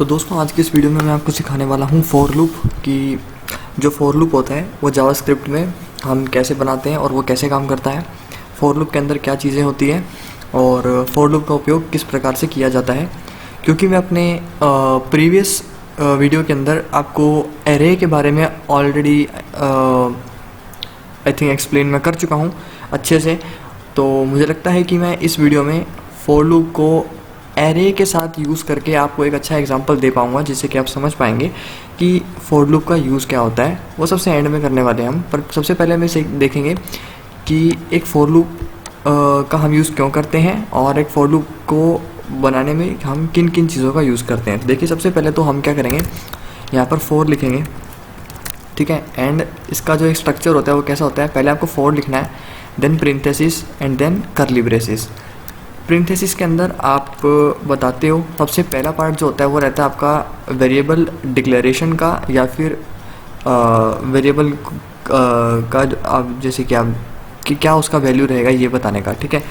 तो दोस्तों आज की इस वीडियो में मैं आपको सिखाने वाला हूँ फॉर लूप कि जो फॉर लूप होता है वो जावास्क्रिप्ट में हम कैसे बनाते हैं और वो कैसे काम करता है, फॉर लूप के अंदर क्या चीज़ें होती हैं और फॉर लूप का उपयोग किस प्रकार से किया जाता है। क्योंकि मैं अपने प्रीवियस वीडियो के अंदर आपको एरे के बारे में ऑलरेडी आई थिंक एक्सप्लेन मैं कर चुका हूँ अच्छे से, तो मुझे लगता है कि मैं इस वीडियो में फॉर लूप को एरे के साथ यूज़ करके आपको एक अच्छा एग्जांपल दे पाऊंगा जिससे कि आप समझ पाएंगे कि फॉर लूप का यूज़ क्या होता है। वो सबसे एंड में करने वाले हैं हम, पर सबसे पहले हम इसे देखेंगे कि एक फॉर लूप का हम यूज़ क्यों करते हैं और एक फॉर लूप को बनाने में हम किन किन चीज़ों का यूज़ करते हैं। देखिए सबसे पहले तो हम क्या करेंगे, यहाँ पर फॉर लिखेंगे, ठीक है। एंड इसका जो एक स्ट्रक्चर होता है वो कैसा होता है, पहले आपको फॉर लिखना है, then parenthesis and then curly braces. Parenthesis के अंदर आप बताते हो सबसे पहला पार्ट जो होता है वो रहता है आपका वेरिएबल डिक्लेरेशन का या फिर वेरिएबल का आप जैसे कि आप कि क्या उसका वैल्यू रहेगा ये बताने का, ठीक है।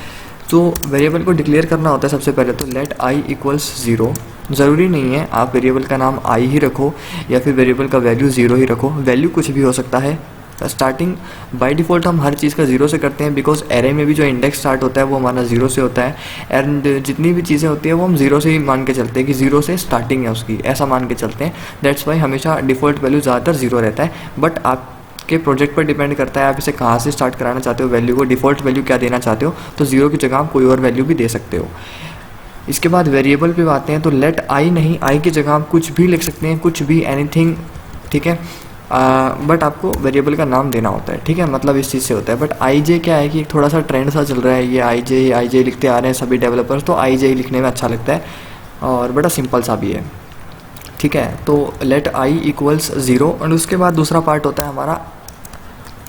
तो वेरिएबल को डिक्लेयर करना होता है सबसे पहले तो लेट आई इक्वल्स 0। ज़रूरी नहीं है आप वेरिएबल का नाम आई ही रखो या फिर वेरिएबल का वैल्यू 0 ही रखो, वैल्यू कुछ भी हो सकता है। स्टार्टिंग बाय डिफ़ॉल्ट हम हर चीज़ का 0 से करते हैं बिकॉज एरे में भी जो इंडेक्स स्टार्ट होता है वो हमारा 0 से होता है एंड जितनी भी चीज़ें होती है वो हम 0 से ही मान के चलते हैं कि 0 से स्टार्टिंग है उसकी, ऐसा मान के चलते हैं। दैट्स वाई हमेशा डिफ़ॉल्ट वैल्यू ज़्यादातर 0 रहता है। बट आपके प्रोजेक्ट पर डिपेंड करता है आप इसे कहाँ से स्टार्ट कराना चाहते हो, वैल्यू को डिफ़ॉल्ट वैल्यू क्या देना चाहते हो, तो 0 की जगह आप कोई और वैल्यू भी दे सकते हो। इसके बाद वेरिएबल पे आते हैं तो लेट आई नहीं, आई की जगह आप कुछ भी लिख सकते हैं, कुछ भी एनीथिंग, ठीक है। बट आपको वेरिएबल का नाम देना होता है, ठीक है। मतलब इस चीज़ से होता है। बट आई जे क्या है कि एक थोड़ा सा ट्रेंड सा चल रहा है, ये आई जे लिखते आ रहे हैं सभी डेवलपर्स, तो आई जे ही लिखने में अच्छा लगता है और बड़ा सिंपल सा भी है, ठीक है। तो लेट आई इक्वल्स 0 और उसके बाद दूसरा पार्ट होता है हमारा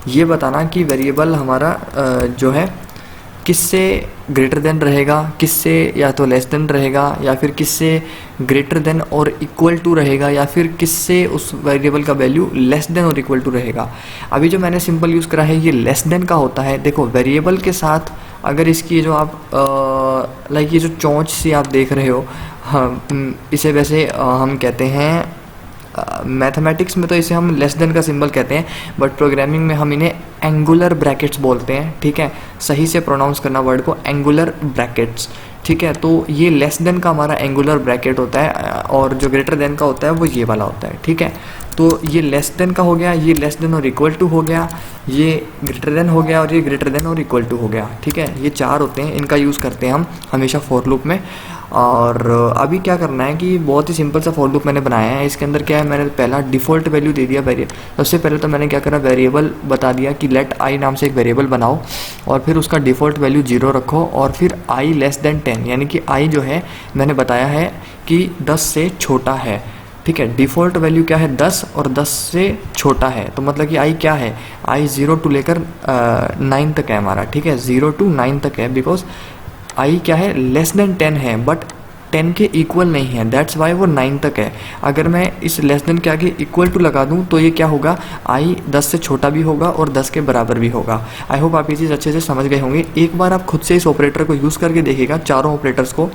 ये बताना कि वेरिएबल हमारा जो है किससे ग्रेटर देन रहेगा, किससे या तो लेस देन रहेगा या फिर किससे ग्रेटर देन और इक्वल टू रहेगा या फिर किससे उस वेरिएबल का वैल्यू लेस देन और इक्वल टू रहेगा। अभी जो मैंने सिंपल यूज़ करा है ये लेस देन का होता है। देखो वेरिएबल के साथ अगर इसकी जो आप लाइक ये जो चोंच सी आप देख रहे हो, हाँ इसे वैसे हम कहते हैं मैथमेटिक्स में तो इसे हम लेस देन का सिंबल कहते हैं, बट प्रोग्रामिंग में हम इन्हें एंगुलर ब्रैकेट्स बोलते हैं, ठीक है। सही से प्रोनाउंस करना वर्ड को, एंगुलर ब्रैकेट्स, ठीक है। तो ये लेस देन का हमारा एंगुलर ब्रैकेट होता है और जो ग्रेटर देन का होता है वो ये वाला होता है, ठीक है। तो ये लेस देन का हो गया, ये लेस देन और इक्वल टू हो गया, ये ग्रेटर देन हो गया और ये ग्रेटर देन और इक्वल टू हो गया, ठीक है। ये चार होते हैं, इनका यूज़ करते हैं हम हमेशा फॉर लूप में। और अभी क्या करना है कि बहुत ही सिंपल सा फॉर लूप मैंने बनाया है। इसके अंदर क्या है, मैंने पहला डिफ़ॉल्ट वैल्यू दे दिया वेरिएबल। सबसे पहले तो मैंने क्या करा, वेरिएबल बता दिया कि लेट आई नाम से एक वेरिएबल बनाओ और फिर उसका डिफ़ॉल्ट वैल्यू 0 रखो और फिर आई लेस देन 10, यानी कि आई जो है मैंने बताया है कि 10 से छोटा है, ठीक है। डिफ़ॉल्ट वैल्यू क्या है 10 और 10 से छोटा है, तो मतलब कि आई क्या है, आई 0 टू लेकर 9 तक है हमारा, ठीक है। 0 टू 9 तक है बिकॉज आई क्या है लेस देन 10 है बट 10 के इक्वल नहीं है, दैट्स वाई वो 9 तक है। अगर मैं इस लेस देन के आगे इक्वल टू लगा दूं तो ये क्या होगा, आई 10 से छोटा भी होगा और 10 के बराबर भी होगा। आई होप आप ये चीज़ अच्छे से समझ गए होंगे। एक बार आप खुद से इस ऑपरेटर को यूज़ करके देखिएगा, चारों ऑपरेटर्स को,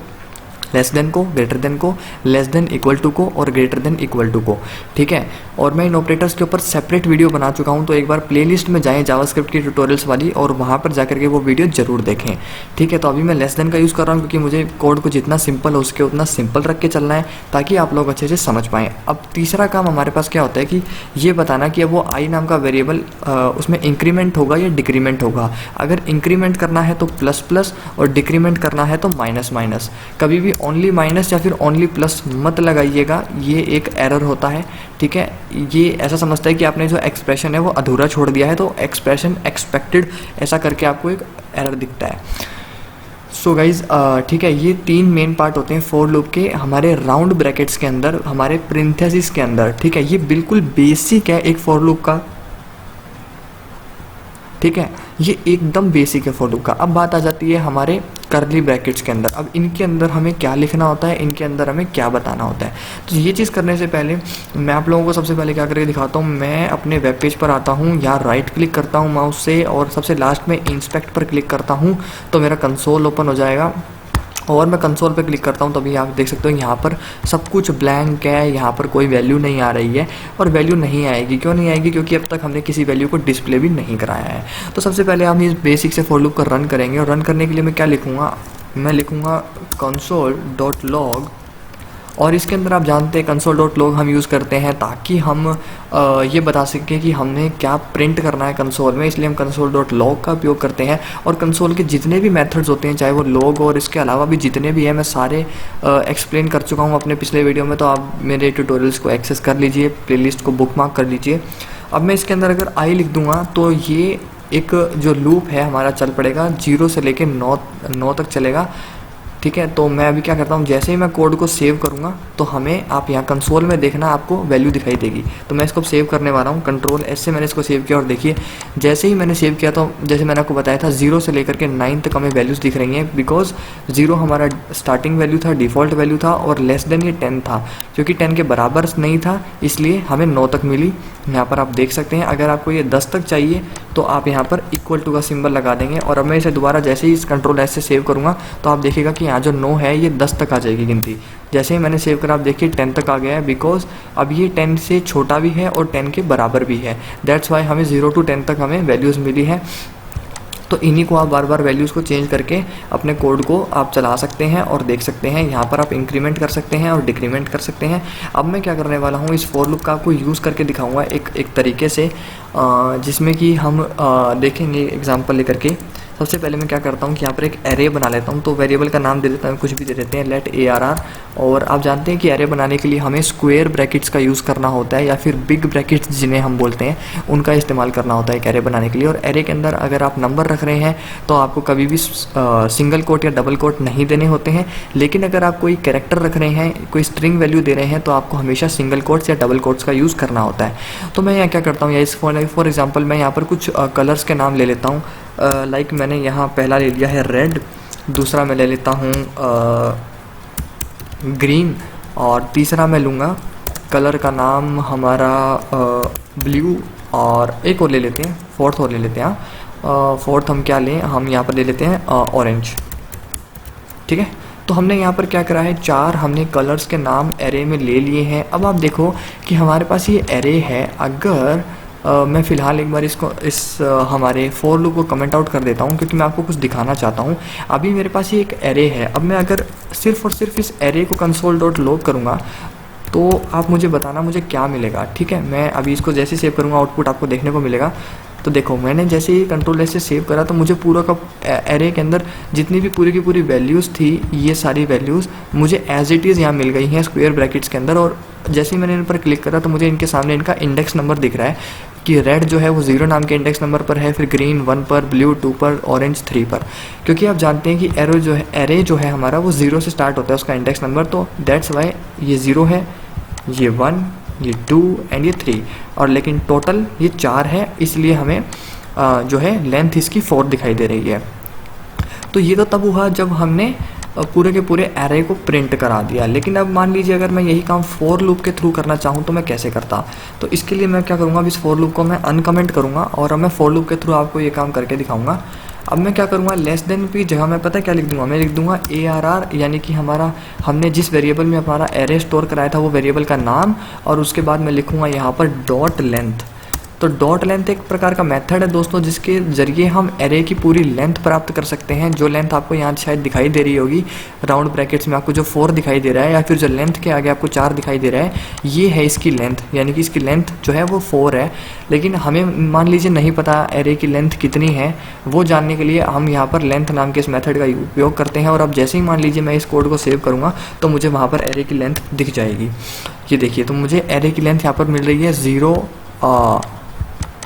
लेस देन को, ग्रेटर देन को, लेस देन इक्वल टू को और ग्रेटर देन इक्वल टू को, ठीक है। और मैं इन ऑपरेटर्स के ऊपर सेपरेट वीडियो बना चुका हूं, तो एक बार प्लेलिस्ट में जाएं जावास्क्रिप्ट की ट्यूटोरियल्स वाली और वहां पर जाकर के वो वीडियो जरूर देखें, ठीक है। तो अभी मैं लेस देन का यूज़ कर रहा हूं क्योंकि मुझे कोड को जितना सिंपल हो उसके उतना सिंपल रख के चलना है ताकि आप लोग अच्छे से समझ पाएँ। अब तीसरा काम हमारे पास क्या होता है कि ये बताना कि अब वो आई नाम का वेरिएबल उसमें इंक्रीमेंट होगा या डिक्रीमेंट होगा। अगर इंक्रीमेंट करना है तो प्लस प्लस और डिक्रीमेंट करना है तो माइनस माइनस। कभी भी ओनली माइनस या फिर ओनली प्लस मत लगाइएगा, ये एक एरर होता है, ठीक है। ये ऐसा समझता है कि आपने जो एक्सप्रेशन है वो अधूरा छोड़ दिया है, तो एक्सप्रेशन एक्सपेक्टेड ऐसा करके आपको एक एरर दिखता है। सो गाइज ठीक है, ये 3 मेन पार्ट होते हैं फॉर लूप के हमारे राउंड ब्रैकेट्स के अंदर, हमारे प्रिंथेसिस के अंदर, ठीक है। ये बिल्कुल बेसिक है एक फॉर लूप का, ठीक है। ये एकदम बेसिक है फॉर लूप का। अब बात आ जाती है हमारे कर्ली ब्रैकेट्स के अंदर। अब इनके अंदर हमें क्या लिखना होता है, इनके अंदर हमें क्या बताना होता है। तो ये चीज़ करने से पहले मैं आप लोगों को सबसे पहले क्या करके दिखाता हूँ। मैं अपने वेब पेज पर आता हूँ, यहाँ राइट क्लिक करता हूँ माउस से और सबसे लास्ट में इंस्पेक्ट पर क्लिक करता हूँ तो मेरा कंसोल ओपन हो जाएगा। और मैं कंसोल पे क्लिक करता हूँ तभी आप देख सकते हो यहाँ पर सब कुछ ब्लैंक है, यहाँ पर कोई वैल्यू नहीं आ रही है। और वैल्यू नहीं आएगी, क्यों नहीं आएगी? क्योंकि अब तक हमने किसी वैल्यू को डिस्प्ले भी नहीं कराया है। तो सबसे पहले हम इस बेसिक से फॉर लूप को रन करेंगे, और रन करने के लिए मैं क्या लिखूँगा, मैं लिखूँगा console.log। और इसके अंदर आप जानते हैं console.log हम यूज़ करते हैं ताकि हम ये बता सकें कि हमने क्या प्रिंट करना है कंसोल में, इसलिए हम console.log का उपयोग करते हैं। और कंसोल के जितने भी मेथड्स होते हैं, चाहे वो log और इसके अलावा भी जितने भी हैं, मैं सारे एक्सप्लेन कर चुका हूँ अपने पिछले वीडियो में, तो आप मेरे ट्यूटोरियल्स को एक्सेस कर लीजिए, प्लेलिस्ट को बुकमार्क कर लीजिए। अब मैं इसके अंदर अगर आई लिख दूँगा तो ये एक जो लूप है हमारा चल पड़ेगा, 0 से लेकर 9 तक चलेगा। ठीक है, तो मैं अभी क्या करता हूँ, जैसे ही मैं कोड को सेव करूँगा तो हमें आप यहाँ कंसोल में देखना आपको वैल्यू दिखाई देगी। तो मैं इसको सेव करने वाला हूँ, कंट्रोल एस से मैंने इसको सेव किया, और देखिए जैसे ही मैंने सेव किया तो जैसे मैंने आपको बताया था 0 से लेकर के 9 तक हमें वैल्यूज़ दिख रही हैं, बिकॉज 0 हमारा स्टार्टिंग वैल्यू था, डिफ़ॉल्ट वैल्यू था, और लेस देन ये 10 था। क्योंकि 10 के बराबर नहीं था इसलिए हमें 9 तक मिली। यहाँ पर आप देख सकते हैं, अगर आपको ये 10 तक चाहिए तो आप यहाँ पर इक्वल टू का सिंबल लगा देंगे। और अब मैं इसे दोबारा जैसे ही इस कंट्रोल एस से सेव करूँगा तो आप देखिएगा कि यहाँ जो 9 है ये 10 तक आ जाएगी गिनती। जैसे ही मैंने सेव करा आप देखिए 10 तक आ गया है, बिकॉज अब ये 10 से छोटा भी है और 10 के बराबर भी है। दैट्स वाई हमें 0 to 10 तक हमें वैल्यूज़ मिली है। तो इन्हीं को आप बार बार वैल्यूज़ को चेंज करके अपने कोड को आप चला सकते हैं और देख सकते हैं। यहाँ पर आप इंक्रीमेंट कर सकते हैं और डिक्रीमेंट कर सकते हैं। अब मैं क्या करने वाला हूँ, इस फॉर लूप का आपको यूज़ करके दिखाऊंगा एक तरीके से, जिसमें कि हम देखेंगे एग्जांपल लेकर के। सबसे पहले मैं क्या करता हूँ कि यहाँ पर एक एरे बना लेता हूँ। तो वेरिएबल का नाम दे देता हूँ, कुछ भी दे देते हैं, लेट ARR। और आप जानते हैं कि एरे बनाने के लिए हमें स्क्वायर ब्रैकेट्स का यूज़ करना होता है, या फिर बिग ब्रैकेट्स जिन्हें हम बोलते हैं उनका इस्तेमाल करना होता है एक एरे बनाने के लिए। और एरे के अंदर अगर आप नंबर रख रहे हैं तो आपको कभी भी सिंगल कोट या डबल कोट नहीं देने होते हैं। लेकिन अगर आप कोई कैरेक्टर रख रहे हैं, कोई स्ट्रिंग वैल्यू दे रहे हैं, तो आपको हमेशा सिंगल कोट्स या डबल कोट्स का यूज़ करना होता है। तो मैं यहाँ क्या करता हूँ, या इस फॉर एग्जाम्पल मैं यहाँ पर कुछ कलर्स के नाम ले लेता हूँ। लाइक मैंने यहाँ पहला ले लिया है रेड, दूसरा मैं ले लेता हूँ ग्रीन, और तीसरा मैं लूँगा कलर का नाम हमारा ब्लू, और एक और ले लेते हैं, फोर्थ और ले लेते हैं। फोर्थ हम क्या लें, हम यहाँ पर ले लेते हैं ऑरेंज। ठीक है, तो हमने यहाँ पर क्या करा है, 4 हमने कलर्स के नाम एरे में ले लिए हैं। अब आप देखो कि हमारे पास ये एरे है। अगर मैं फ़िलहाल एक बार इसको हमारे फॉर लूप को कमेंट आउट कर देता हूँ, क्योंकि मैं आपको कुछ दिखाना चाहता हूँ। अभी मेरे पास ये एक एरे है। अब मैं अगर सिर्फ और सिर्फ इस एरे को console.log करूँगा तो आप मुझे बताना मुझे क्या मिलेगा। ठीक है, मैं अभी इसको जैसे सेव करूँगा आउटपुट आपको देखने को मिलेगा। तो देखो मैंने जैसे ही कंट्रोल एस से सेव करा तो मुझे पूरा का एरे के अंदर जितनी भी पूरी की पूरी वैल्यूज़ थी, ये सारी वैल्यूज़ मुझे एज इट इज़ यहाँ मिल गई हैं स्क्वायर ब्रैकेट्स के अंदर। और जैसे ही मैंने इन पर क्लिक करा तो मुझे इनके सामने इनका इंडेक्स नंबर दिख रहा है कि रेड जो है वो 0 नाम के इंडेक्स नंबर पर है, फिर ग्रीन 1 पर, ब्लू 2 पर, ऑरेंज 3 पर। क्योंकि आप जानते हैं कि एरे जो है हमारा वो 0 से स्टार्ट होता है उसका इंडेक्स नंबर, तो दैट्स वाई ये 0 है, ये 1, ये 2 एंड ये 3, और लेकिन टोटल ये 4 है, इसलिए हमें जो है लेंथ इसकी 4 दिखाई दे रही है। तो ये तो तब हुआ जब हमने पूरे के पूरे एरे को प्रिंट करा दिया। लेकिन अब मान लीजिए अगर मैं यही काम फॉर लूप के थ्रू करना चाहूँ तो मैं कैसे करता। तो इसके लिए मैं क्या करूँगा, अब इस फॉर लूप को मैं अनकमेंट करूँगा और अब मैं फॉर लूप के थ्रू आपको ये काम करके दिखाऊँगा। अब मैं क्या करूँगा, लेस देन की जगह मैं पता है क्या लिख दूँगा, मैं लिख दूँगा ARR, यानी कि हमने जिस वेरिएबल में हमारा एरे स्टोर कराया था वो वेरिएबल का नाम, और उसके बाद मैं लिखूँगा यहाँ पर डॉट लेंथ। तो डॉट लेंथ एक प्रकार का मेथड है दोस्तों, जिसके ज़रिए हम एरे की पूरी लेंथ प्राप्त कर सकते हैं। जो लेंथ आपको यहाँ शायद दिखाई दे रही होगी राउंड ब्रैकेट्स में, आपको जो 4 दिखाई दे रहा है, या फिर जो लेंथ के आगे आपको 4 दिखाई दे रहा है, ये है इसकी लेंथ, यानी कि इसकी लेंथ जो है वो 4 है। लेकिन हमें मान लीजिए नहीं पता एरे की लेंथ कितनी है, वो जानने के लिए हम यहाँ पर लेंथ नाम के इस मेथड का उपयोग करते हैं। और अब जैसे ही मान लीजिए मैं इस कोड को सेव करूँगा तो मुझे वहाँ पर एरे की लेंथ दिख जाएगी। ये देखिए, तो मुझे एरे की लेंथ यहाँ पर मिल रही है 0।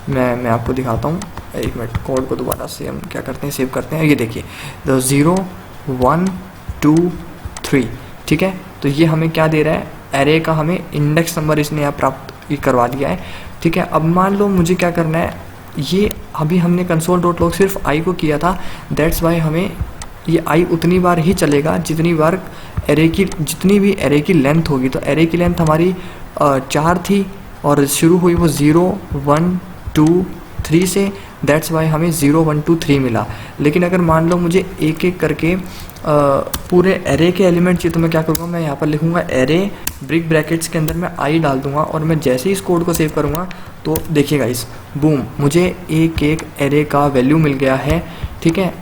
मैं आपको दिखाता हूँ, एक मिनट, कोड को दोबारा से हम क्या करते हैं, सेव करते हैं। ये देखिए, तो 0 1 2 3, ठीक है। तो ये हमें क्या दे रहा है, एरे का हमें इंडेक्स नंबर इसने यहाँ प्राप्त करवा दिया है। ठीक है, अब मान लो मुझे क्या करना है, ये अभी हमने console.log सिर्फ आई को किया था, दैट्स वाई हमें ये आई उतनी बार ही चलेगा जितनी बार जितनी भी एरे की लेंथ होगी। तो एरे की लेंथ हमारी 4 थी और शुरू हुई वो 0 1 2 3 से, दैट्स वाई हमें 0 1 2 3 मिला। लेकिन अगर मान लो मुझे एक एक करके पूरे एरे के एलिमेंट चाहिए तो मैं क्या करूँगा, मैं यहाँ पर लिखूँगा एरे ब्रिक ब्रैकेट्स के अंदर मैं आई डाल दूंगा और मैं जैसे ही इस कोड को सेव करूँगा तो देखिएगा इस बूम मुझे एक एक एरे का वैल्यू मिल गया है, ठीक है,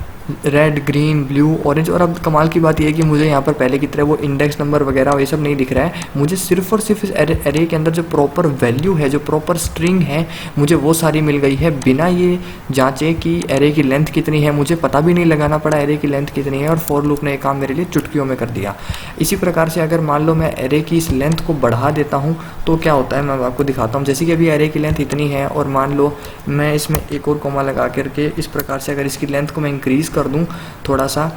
रेड ग्रीन ब्लू ऑरेंज। और अब कमाल की बात यह है कि मुझे यहाँ पर पहले की तरह वो इंडेक्स नंबर वगैरह ये सब नहीं दिख रहा है, मुझे सिर्फ और सिर्फ इस एरे के अंदर जो प्रॉपर वैल्यू है, जो प्रॉपर स्ट्रिंग है, मुझे वो सारी मिल गई है बिना ये जांचे कि एरे की लेंथ कितनी है। मुझे पता भी नहीं लगाना पड़ा एरे की लेंथ कितनी है और फॉर लूप ने ये काम मेरे लिए चुटकियों में कर दिया। इसी प्रकार से अगर मान लो मैं एरे की इस लेंथ को बढ़ा देता हूँ तो क्या होता है मैं आपको दिखाता हूँ। जैसे कि अभी एरे की लेंथ इतनी है और मान लो मैं इसमें एक और कॉमा लगा करके इस प्रकार से अगर इसकी लेंथ को मैं इंक्रीज़ कर दूँ थोड़ा सा,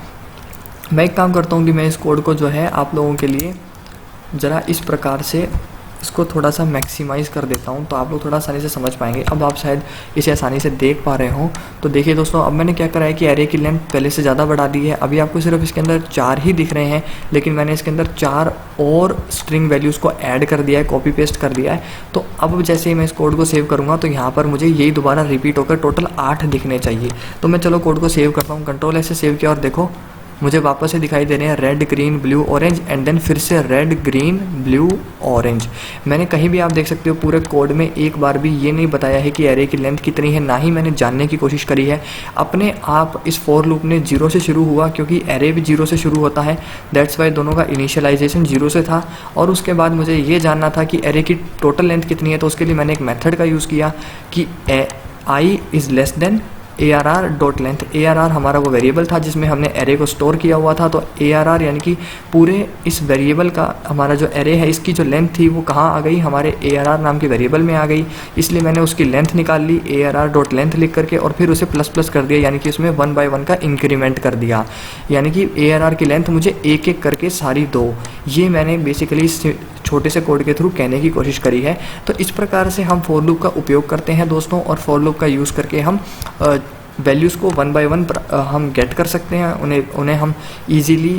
मैं एक काम करता हूँ कि मैं इस कोड को जो है आप लोगों के लिए ज़रा इस प्रकार से इसको थोड़ा सा मैक्सिमाइज़ कर देता हूँ तो आप लोग थोड़ा आसानी से समझ पाएंगे। अब आप शायद इसे आसानी से देख पा रहे हो। तो देखिए दोस्तों, अब मैंने क्या करा है कि एरे की लेंथ पहले से ज़्यादा बढ़ा दी है। अभी आपको सिर्फ इसके अंदर 4 ही दिख रहे हैं, लेकिन मैंने इसके अंदर 4 और स्ट्रिंग वैल्यूज़ को ऐड कर दिया है, कॉपी पेस्ट कर दिया है। तो अब जैसे ही मैं इस कोड को सेव करूँगा तो यहाँ पर मुझे यही दोबारा रिपीट होकर टोटल 8 दिखने चाहिए। तो मैं चलो कोड को सेव करता हूँ, कंट्रोल ऐसे सेव किया और देखो मुझे वापस से दिखाई दे रहे हैं red green blue orange and then फिर से रेड ग्रीन ब्लू ऑरेंज। मैंने कहीं भी आप देख सकते हो पूरे कोड में एक बार भी ये नहीं बताया है कि एरे की लेंथ कितनी है, ना ही मैंने जानने की कोशिश करी है। अपने आप इस फॉर लूप ने 0 से शुरू हुआ क्योंकि एरे भी 0 से शुरू होता है, दैट्स वाई दोनों का इनिशियलाइजेशन 0 से था। और उसके बाद मुझे ये जानना था कि एरे की टोटल लेंथ कितनी है, तो उसके लिए मैंने एक मेथड का यूज़ किया कि I is less than ARR dot length. ARR हमारा वो वेरिएबल था जिसमें हमने एरे को स्टोर किया हुआ था। तो ARR यानी कि पूरे इस वेरिएबल का हमारा जो एरे है इसकी जो लेंथ थी वो कहाँ आ गई, हमारे ARR नाम के वेरिएबल में आ गई। इसलिए मैंने उसकी लेंथ निकाल ली ARR डॉट लेंथ लिख करके और फिर उसे प्लस प्लस कर दिया, यानी कि उसमें 1 by 1 का इंक्रीमेंट कर दिया, यानी कि ARR की लेंथ मुझे एक एक करके सारी दो। ये मैंने बेसिकली छोटे से कोड के थ्रू कहने की कोशिश करी है। तो इस प्रकार से हम फॉर लूप का उपयोग करते हैं दोस्तों, और फॉर लूप का यूज़ करके हम वैल्यूज़ को 1 by 1 हम गेट कर सकते हैं, उन्हें हम इजीली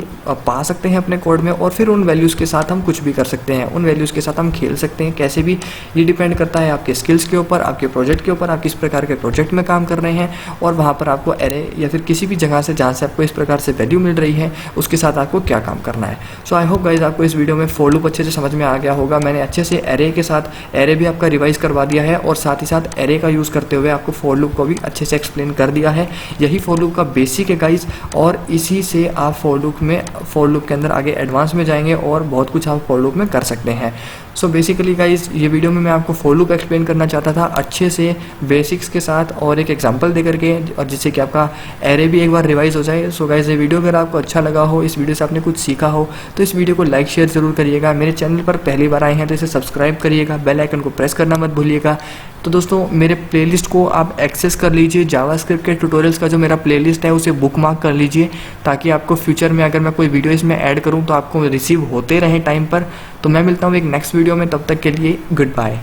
पा सकते हैं अपने कोड में, और फिर उन वैल्यूज़ के साथ हम कुछ भी कर सकते हैं, उन वैल्यूज़ के साथ हम खेल सकते हैं कैसे भी। ये डिपेंड करता है आपके स्किल्स के ऊपर, आपके प्रोजेक्ट के ऊपर, आप किस प्रकार के प्रोजेक्ट में काम कर रहे हैं और वहाँ पर आपको एरे या फिर किसी भी जगह से जहाँ से आपको इस प्रकार से वैल्यू मिल रही है उसके साथ आपको क्या काम करना है। सो आई होप गाइज आपको इस वीडियो में फॉर लूप अच्छे से समझ में आ गया होगा। मैंने अच्छे से एरे के साथ एरे भी आपका रिवाइज करवा दिया है और साथ ही साथ एरे का यूज़ करते हुए आपको फॉर लूप को भी अच्छे से एक्सप्लेन कर दिया है। यही फॉर लूप का बेसिक है गाइज, और इसी से आप फॉर लूप के अंदर आगे एडवांस में जाएंगे और बहुत कुछ आप फॉर लूप में कर सकते हैं। सो बेसिकली गाइज ये वीडियो में मैं आपको फॉर लूप एक्सप्लेन करना चाहता था अच्छे से बेसिक्स के साथ और एक एग्जांपल दे करके, और जिससे कि आपका एरे भी एक बार रिवाइज हो जाए। सो गाइज ये वीडियो अगर आपको अच्छा लगा हो, इस वीडियो से आपने कुछ सीखा हो, तो इस वीडियो को लाइक शेयर जरूर करिएगा। मेरे चैनल पर पहली बार आए हैं तो इसे सब्सक्राइब करिएगा, बेल आइकन को प्रेस करना मत भूलिएगा। तो दोस्तों मेरे प्लेलिस्ट को आप एक्सेस कर लीजिए, जावास्क्रिप्ट के ट्यूटोरियल्स का जो मेरा प्लेलिस्ट है उसे बुकमार्क कर लीजिए, ताकि आपको फ्यूचर में अगर मैं कोई वीडियो इसमें ऐड करूं तो आपको रिसीव होते रहें टाइम पर। तो मैं मिलता हूं एक नेक्स्ट वीडियो में, तब तक के लिए गुड बाय।